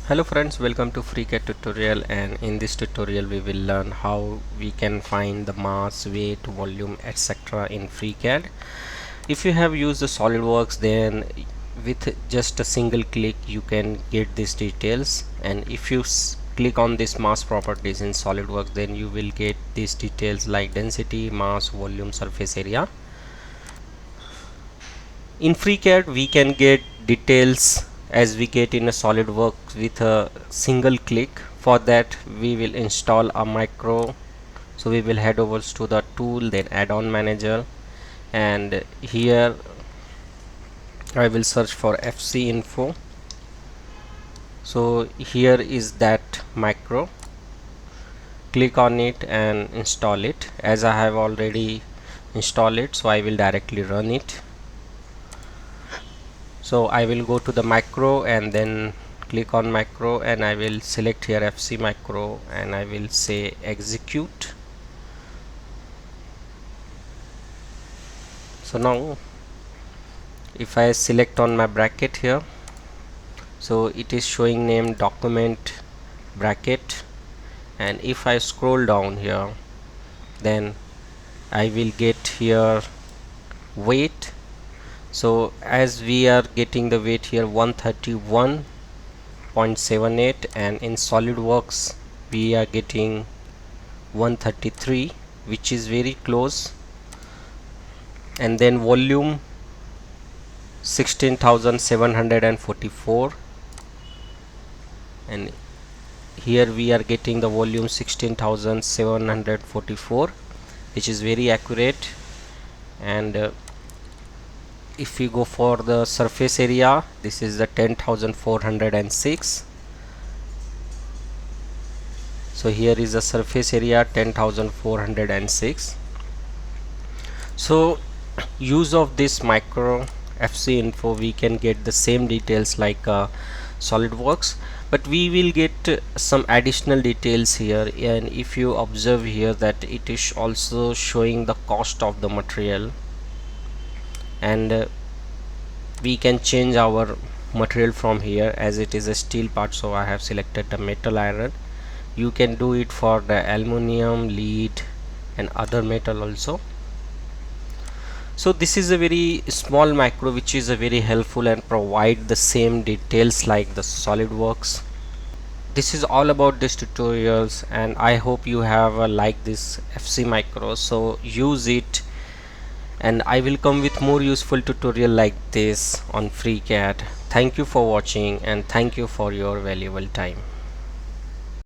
Hello friends, welcome to FreeCAD tutorial, and in this tutorial we will learn how we can find the mass, weight, volume, etc. in FreeCAD. If you have used the SolidWorks, then with just a single click you can get these details, and if you click on this mass properties in SolidWorks, then you will get these details like density, mass, volume, surface area. In FreeCAD we can get details as we get in a SolidWorks with a single click. For that we will install a macro, so we will head over to the tool, then add-on manager, and here I will search for FC info. So here is that macro, click on it and install it. As I have already installed it, so I will directly run it. So I will go to the macro and then click on macro, and I will select here FC macro and I will say execute. So now if I select on my bracket here, so it is showing name document bracket, and if I scroll down here, then I will get here weight. So as we are getting the weight here 131.78, and in SolidWorks we are getting 133, which is very close. And then volume 16,744, and here we are getting the volume 16,744, which is very accurate. And if we go for the surface area, this is the 10,406. so here is the surface area 10,406. So use of this micro FC info, we can get the same details like SolidWorks, but we will get some additional details here. And if you observe here that it is also showing the cost of the material, and we can change our material from here. As it is a steel part, so I have selected the metal iron. You can do it for the aluminum, lead and other metal also. So this is a very small macro which is a very helpful and provide the same details like the SolidWorks. This is all about this tutorials, and I hope you have liked this FC macro, so use it, and I will come with more useful tutorial like this on FreeCAD. Thank you for watching, and thank you for your valuable time.